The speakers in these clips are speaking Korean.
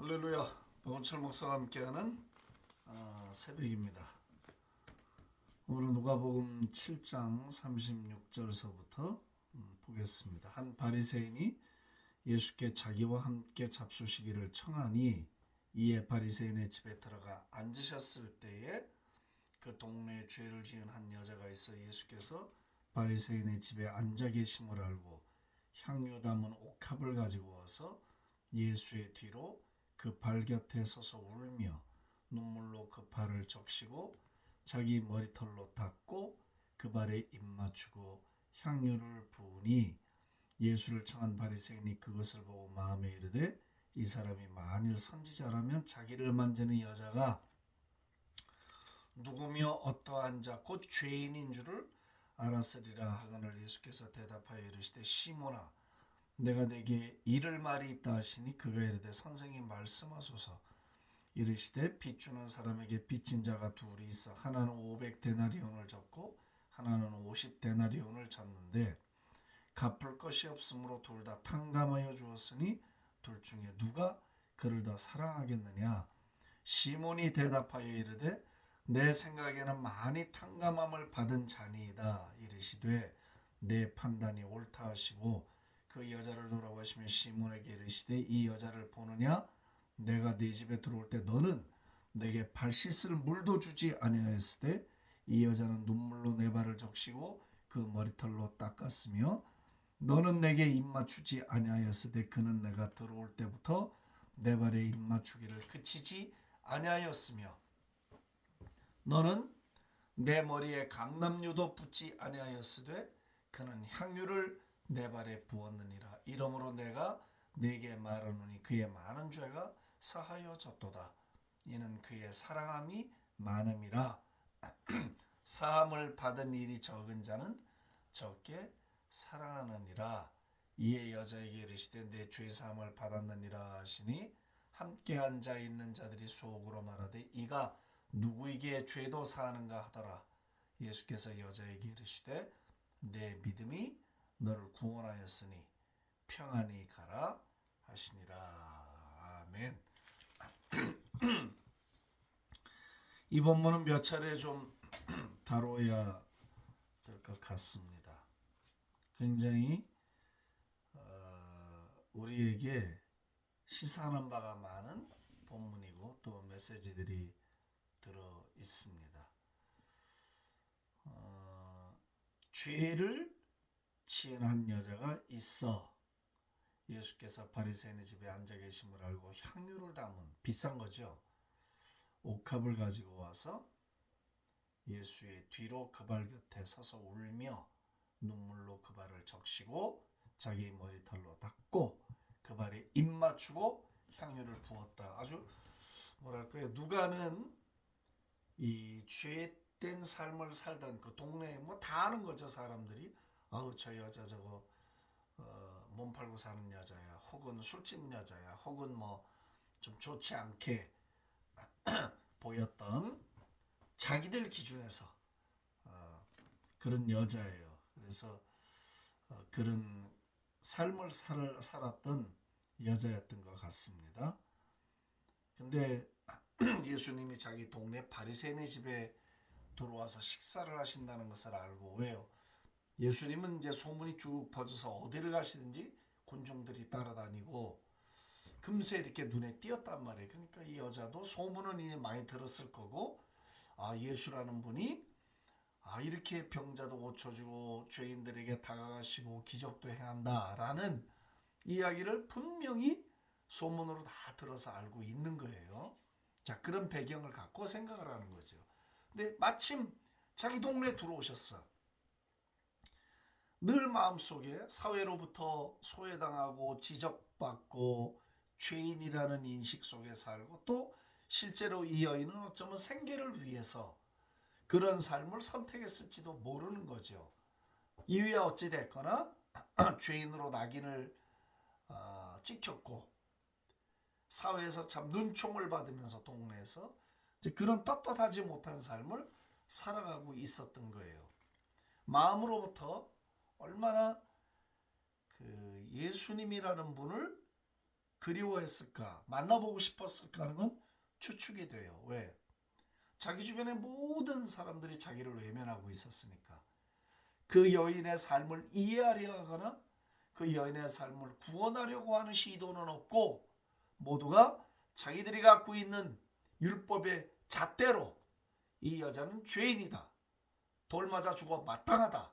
할렐루야. 박원철 목사와 함께하는 새벽입니다. 오늘 누가복음 7장 36절서부터 보겠습니다. 한 바리새인이 예수께 자기와 함께 잡수시기를 청하니 이에 바리새인의 집에 들어가 앉으셨을 때에 그 동네에 죄를 지은 한 여자가 있어 예수께서 바리새인의 집에 앉아 계심을 알고 향유 담은 옥합을 가지고 와서 예수의 뒤로 그 발 곁에 서서 울며 눈물로 그 발을 적시고 자기 머리털로 닦고 그 발에 입 맞추고 향유를 부으니 예수를 청한 바리새인이 그것을 보고 마음에 이르되 이 사람이 만일 선지자라면 자기를 만지는 여자가 누구며 어떠한 자 곧 죄인인 줄을 알았으리라 하거늘 예수께서 대답하여 이르시되 시몬아 내가 내게 이를 말이 있다 하시니 그가 이르되 선생님 말씀하소서. 이르시되 빚 주는 사람에게 빚진 자가 둘이 있어 하나는 500데나리온을 졌고 하나는 50데나리온을 졌는데 갚을 것이 없으므로 둘 다 탕감하여 주었으니 둘 중에 누가 그를 더 사랑하겠느냐. 시몬이 대답하여 이르되 내 생각에는 많이 탕감함을 받은 자니이다. 이르시되 내 판단이 옳다 하시고 그 여자를 돌아보시며 시몬에게 이르시되 이 여자를 보느냐. 내가 네 집에 들어올 때 너는 내게 발 씻을 물도 주지 아니하였으되 이 여자는 눈물로 내 발을 적시고 그 머리털로 닦았으며 너는 내게 입 맞추지 아니하였으되 그는 내가 들어올 때부터 내 발에 입 맞추기를 그치지 아니하였으며 너는 내 머리에 강남유도 붓지 아니하였으되 그는 향유를 내 발에 부었느니라. 이러므로 내가 네게 말하노니 그의 많은 죄가 사하여졌도다. 이는 그의 사랑함이 많음이라. 사함을 받은 일이 적은 자는 적게 사랑하느니라. 이에 여자에게 이르시되 내 죄 사함을 받았느니라 하시니 함께 앉아 있는 자들이 속으로 말하되 이가 누구에게 죄도 사하는가 하더라. 예수께서 여자에게 이르시되 내 믿음이 너를 구원하였으니 평안히 가라 하시니라. 아멘. 이 본문은 몇 차례 좀 다뤄야 될 것 같습니다. 굉장히 우리에게 시사하는 바가 많은 본문이고 또 메시지들이 들어 있습니다. 죄를 지은 한 여자가 있어 예수께서 바리새인의 집에 앉아 계심을 알고 향유를 담은 비싼 거죠. 옥합을 가지고 와서 예수의 뒤로 그 발 곁에 서서 울며 눈물로 그 발을 적시고 자기 머리털로 닦고 그 발에 입 맞추고 향유를 부었다. 아주 뭐랄까요. 누가는 이 죄된 삶을 살던 그 동네에 뭐 다 아는 거죠. 사람들이. 아우 저 여자 저거 몸 팔고 사는 여자야. 혹은 술집 여자야. 혹은 뭐 좀 좋지 않게 보였던 자기들 기준에서 그런 여자예요. 그래서 그런 삶을 살았던 여자였던 것 같습니다. 근데 예수님이 자기 동네 바리새인의 집에 들어와서 식사를 하신다는 것을 알고 왜요? 예수님은 이제 소문이 쭉 퍼져서 어디를 가시든지 군중들이 따라다니고 금세 이렇게 눈에 띄었단 말이에요. 그러니까 이 여자도 소문은 이제 많이 들었을 거고 예수라는 분이 이렇게 병자도 고쳐주고 죄인들에게 다가가시고 기적도 행한다라는 이야기를 분명히 소문으로 다 들어서 알고 있는 거예요. 자, 그런 배경을 갖고 생각을 하는 거죠. 근데 마침 자기 동네에 들어오셨어. 늘 마음속에 사회로부터 소외당하고 지적받고 죄인이라는 인식 속에 살고 또 실제로 이 여인은 어쩌면 생계를 위해서 그런 삶을 선택했을지도 모르는 거죠. 이유야 어찌 됐거나 죄인으로 낙인을 찍혔고 사회에서 참 눈총을 받으면서 동네에서 이제 그런 떳떳하지 못한 삶을 살아가고 있었던 거예요. 마음으로부터 얼마나 그 예수님이라는 분을 그리워했을까? 만나보고 싶었을까 하는 건 추측이 돼요. 왜? 자기 주변의 모든 사람들이 자기를 외면하고 있었으니까. 그 여인의 삶을 이해하려 하거나 그 여인의 삶을 구원하려고 하는 시도는 없고 모두가 자기들이 갖고 있는 율법의 잣대로 이 여자는 죄인이다. 돌 맞아 죽어 마땅하다.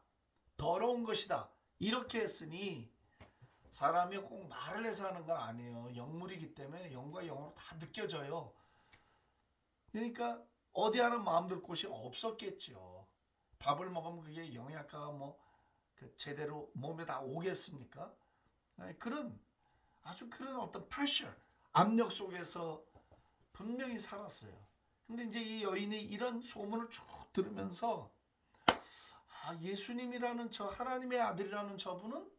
더러운 것이다. 이렇게 했으니 사람이 꼭 말을 해서 하는 건 아니에요. 영물이기 때문에 영과 영으로 다 느껴져요. 그러니까 어디 하는 마음 들 곳이 없었겠죠. 밥을 먹으면 그게 영양가가 제대로 몸에 다 오겠습니까? 그런 아주 그런 어떤 프레셔, 압력 속에서 분명히 살았어요. 근데 이제 이 여인이 이런 소문을 쭉 들으면서 예수님이라는 저 하나님의 아들이라는 저분은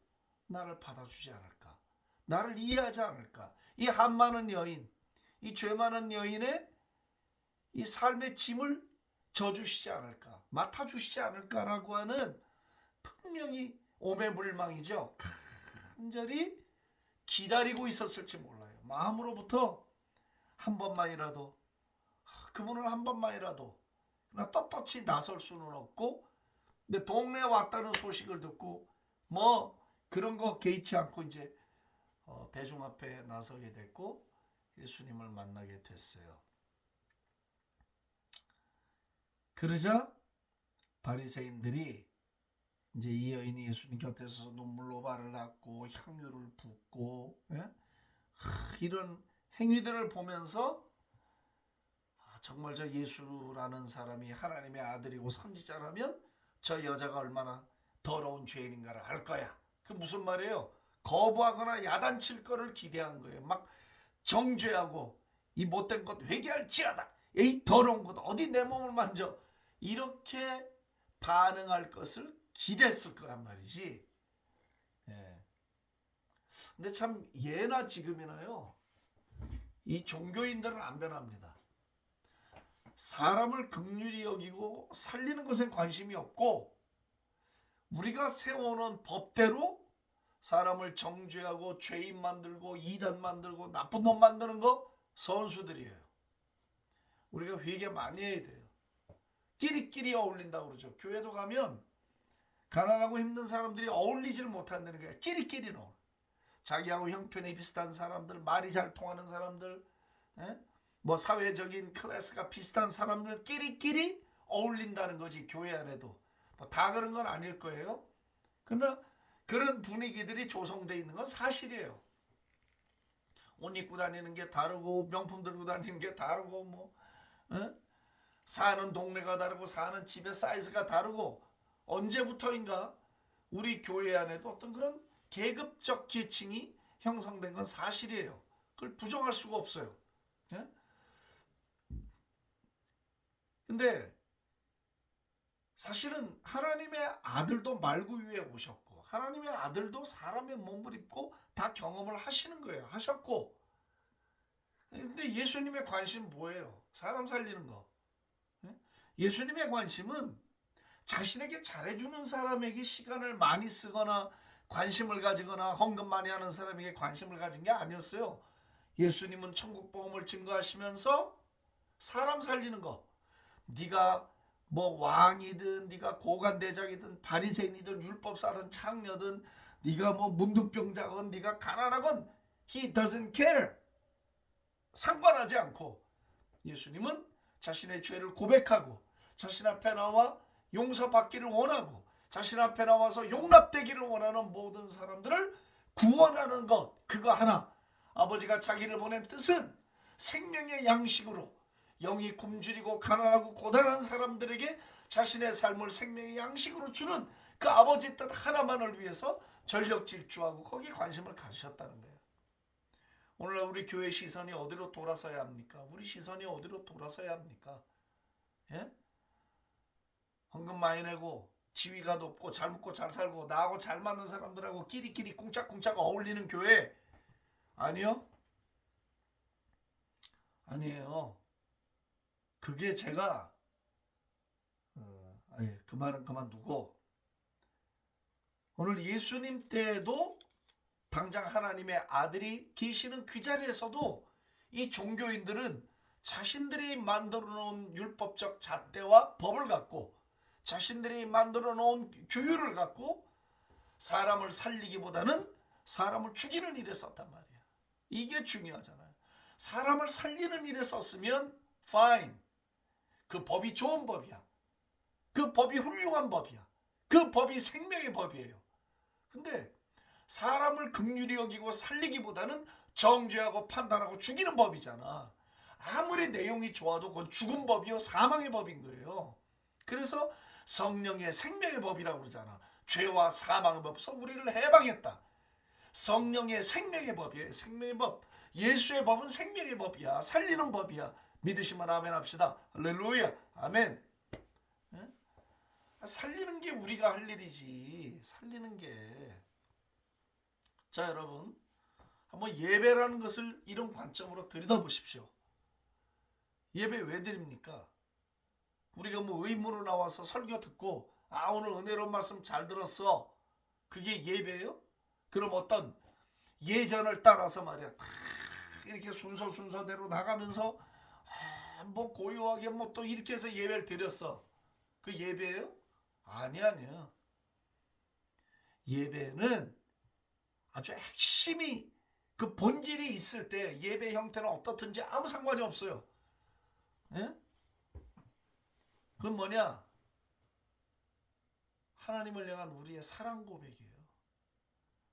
나를 받아주지 않을까? 나를 이해하지 않을까? 이 한 많은 여인, 이 죄 많은 여인의 이 삶의 짐을 져주시지 않을까? 맡아주시지 않을까라고 하는 분명히 오매불망이죠. 간절히 기다리고 있었을지 몰라요. 마음으로부터 한 번만이라도 그분을 한 번만이라도 떳떳이 나설 수는 없고 근데 동네에 왔다는 소식을 듣고 그런 거 개의치 않고 이제 대중 앞에 나서게 됐고 예수님을 만나게 됐어요. 그러자 바리새인들이 이제 이 여인이 예수님 곁에서 눈물로 발을 닦고 향유를 붓고 이런 행위들을 보면서 정말 저 예수라는 사람이 하나님의 아들이고 선지자라면 저 여자가 얼마나 더러운 죄인인가를 알 거야. 그 무슨 말이에요? 거부하거나 야단칠 거를 기대한 거예요. 막 정죄하고 이 못된 것 회개할지어다. 이 더러운 것 어디 내 몸을 만져. 이렇게 반응할 것을 기대했을 거란 말이지. 예. 근데 참 예나 지금이나요. 이 종교인들은 안 변합니다. 사람을 긍휼히 여기고 살리는 것에 관심이 없고 우리가 세워놓은 법대로 사람을 정죄하고 죄인 만들고 이단 만들고 나쁜 놈 만드는 거 선수들이에요. 우리가 회개 많이 해야 돼요. 끼리끼리 어울린다고 그러죠. 교회도 가면 가난하고 힘든 사람들이 어울리지를 못한다는 거야. 끼리끼리로. 자기하고 형편이 비슷한 사람들, 말이 잘 통하는 사람들, 사회적인 클래스가 비슷한 사람들 끼리끼리 어울린다는 거지. 교회 안에도. 다 그런 건 아닐 거예요. 그러나 그런 분위기들이 조성되어 있는 건 사실이에요. 옷 입고 다니는 게 다르고 명품 들고 다니는 게 다르고 사는 동네가 다르고 사는 집의 사이즈가 다르고 언제부터인가 우리 교회 안에도 어떤 그런 계급적 계층이 형성된 건 사실이에요. 그걸 부정할 수가 없어요. 근데 사실은 하나님의 아들도 말구 위에 오셨고 하나님의 아들도 사람의 몸을 입고 다 경험을 하시는 거예요. 하셨고 근데 예수님의 관심 뭐예요? 사람 살리는 거. 예수님의 관심은 자신에게 잘해주는 사람에게 시간을 많이 쓰거나 관심을 가지거나 헌금 많이 하는 사람에게 관심을 가진 게 아니었어요. 예수님은 천국 복음을 증거하시면서 사람 살리는 거. 네가 왕이든 네가 고관대장이든 바리새인이든 율법사든 창녀든 네가 문둥병자건 네가 가난하건 He doesn't care. 상관하지 않고 예수님은 자신의 죄를 고백하고 자신 앞에 나와 용서받기를 원하고 자신 앞에 나와서 용납되기를 원하는 모든 사람들을 구원하는 것 그거 하나. 아버지가 자기를 보낸 뜻은 생명의 양식으로 영이 굶주리고 가난하고 고단한 사람들에게 자신의 삶을 생명의 양식으로 주는 그 아버지 뜻 하나만을 위해서 전력 질주하고 거기에 관심을 가지셨다는 거예요. 오늘날 우리 교회 시선이 어디로 돌아서야 합니까? 우리 시선이 어디로 돌아서야 합니까? 예? 헌금 많이 내고 지위가 높고 잘 먹고 잘 살고 나하고 잘 맞는 사람들하고 끼리끼리 꿍짝꿍짝 어울리는 교회 아니요? 아니에요. 그게 제가 그 말은 그만두고 오늘 예수님 때도 당장 하나님의 아들이 계시는 그 자리에서도 이 종교인들은 자신들이 만들어 놓은 율법적 잣대와 법을 갖고 자신들이 만들어 놓은 규율을 갖고 사람을 살리기보다는 사람을 죽이는 일에 썼단 말이야. 이게 중요하잖아요. 사람을 살리는 일에 썼으면 fine. 그 법이 좋은 법이야. 그 법이 훌륭한 법이야. 그 법이 생명의 법이에요. 근데 사람을 긍휼히 여기고 살리기보다는 정죄하고 판단하고 죽이는 법이잖아. 아무리 내용이 좋아도 그건 죽은 법이요 사망의 법인 거예요. 그래서 성령의 생명의 법이라고 그러잖아. 죄와 사망의 법에서 우리를 해방했다. 성령의 생명의 법이에요. 생명의 법. 예수의 법은 생명의 법이야. 살리는 법이야. 믿으시면 아멘 합시다. 할렐루야. 아멘. 예? 살리는 게 우리가 할 일이지. 살리는 게. 자, 여러분, 한번 예배라는 것을 이런 관점으로 들여다보십시오. 예배 왜 드립니까? 우리가 뭐 의무로 나와서 설교 듣고 오늘 은혜로운 말씀 잘 들었어. 그게 예배예요? 그럼 어떤 예전을 따라서 말이야 다 이렇게 순서대로 나가면서 뭐 고요하게 뭐 또 이렇게 해서 예배를 드렸어. 그 예배예요? 아니야. 예배는 아주 핵심이 그 본질이 있을 때 예배 형태는 어떻든지 아무 상관이 없어요. 예? 그건 뭐냐? 하나님을 향한 우리의 사랑 고백이에요.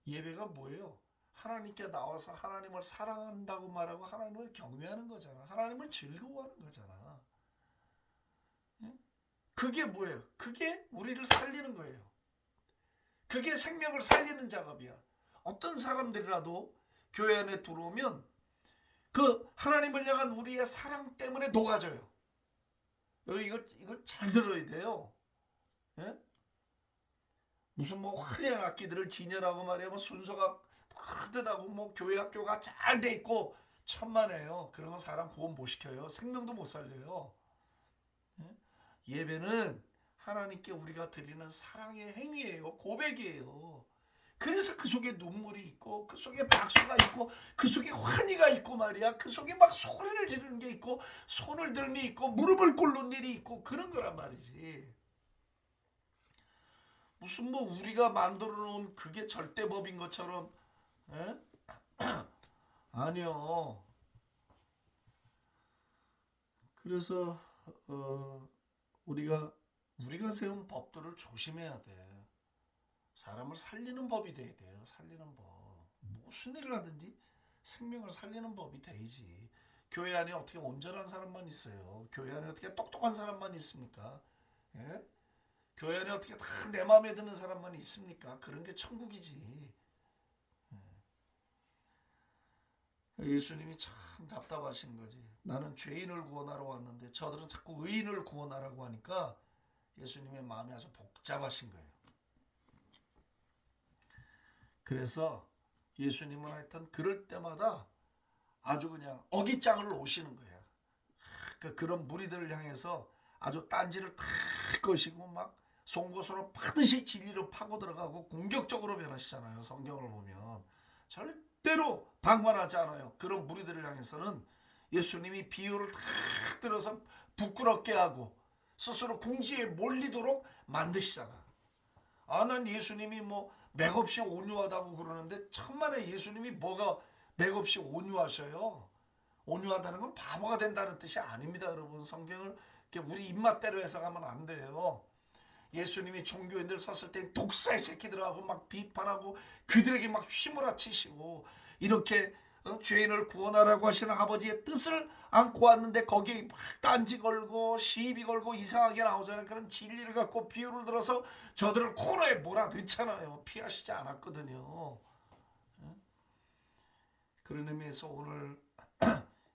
예배가 뭐예요? 하나님께 나와서 하나님을 사랑한다고 말하고 하나님을 경외하는 거잖아. 하나님을 즐거워하는 거잖아. 예? 그게 뭐예요? 그게 우리를 살리는 거예요. 그게 생명을 살리는 작업이야. 어떤 사람들이라도 교회 안에 들어오면 그 하나님을 향한 우리의 사랑 때문에 녹아져요. 이걸 잘 들어야 돼요. 예? 무슨 뭐 화려한 악기들을 진열하고 말이야 뭐 순서가 그럴듯하고 뭐 교회 학교가 잘 돼 있고 천만에요. 그런 건 사람 구원 못 시켜요. 생명도 못 살려요. 예? 예배는 하나님께 우리가 드리는 사랑의 행위예요. 고백이에요. 그래서 그 속에 눈물이 있고 그 속에 박수가 있고 그 속에 환희가 있고 말이야. 그 속에 막 소리를 지르는 게 있고 손을 들미 있고 무릎을 꿇는 일이 있고 그런 거란 말이지. 무슨 뭐 우리가 만들어 놓은 그게 절대법인 것처럼 에? 아니요. 그래서 우리가 세운 법들을 조심해야 돼. 사람을 살리는 법이 돼야 돼요. 살리는 법. 무슨 일을 하든지 생명을 살리는 법이 돼야지. 교회 안에 어떻게 온전한 사람만 있어요? 교회 안에 어떻게 똑똑한 사람만 있습니까? 예? 교회 안에 어떻게 다 내 마음에 드는 사람만 있습니까? 그런 게 천국이지. 예수님이 참 답답하신 거지. 나는 죄인을 구원하러 왔는데 저들은 자꾸 의인을 구원하라고 하니까 예수님의 마음이 아주 복잡하신 거예요. 그래서 예수님은 하여튼 그럴 때마다 아주 그냥 어깃장을 놓으시는 거야. 그런 무리들을 향해서 아주 딴지를 탁 거시고 막 송곳으로 파듯이 진리로 파고 들어가고 공격적으로 변하시잖아요. 성경을 보면 절대로 방관하지 않아요. 그런 무리들을 향해서는 예수님이 비유를 탁 들어서 부끄럽게 하고 스스로 궁지에 몰리도록 만드시잖아. 난 예수님이 뭐 맥없이 온유하다고 그러는데 천만에 예수님이 뭐가 맥없이 온유하셔요. 온유하다는 건 바보가 된다는 뜻이 아닙니다. 여러분, 성경을 우리 입맛대로 해석하면 안 돼요. 예수님이 종교인들 섰을 때 독사의 새끼들하고 막 비판하고 그들에게 막 휘몰아치시고 이렇게 죄인을 구원하라고 하시는 아버지의 뜻을 안고 왔는데 거기에 막 딴지 걸고 시비 걸고 이상하게 나오잖아요. 그런 진리를 갖고 비유를 들어서 저들을 코너에 몰아넣잖아요. 피하시지 않았거든요. 그런 의미에서 오늘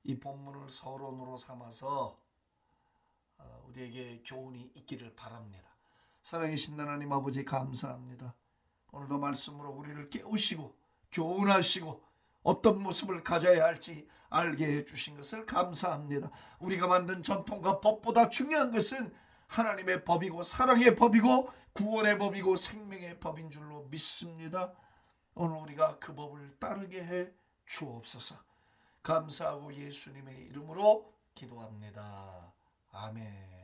이 본문을 서론으로 삼아서 우리에게 교훈이 있기를 바랍니다. 사랑하신 하나님 아버지 감사합니다. 오늘도 말씀으로 우리를 깨우시고 교훈하시고 어떤 모습을 가져야 할지 알게 해주신 것을 감사합니다. 우리가 만든 전통과 법보다 중요한 것은 하나님의 법이고 사랑의 법이고 구원의 법이고 생명의 법인 줄로 믿습니다. 오늘 우리가 그 법을 따르게 해 주옵소서. 감사하고 예수님의 이름으로 기도합니다. 아멘.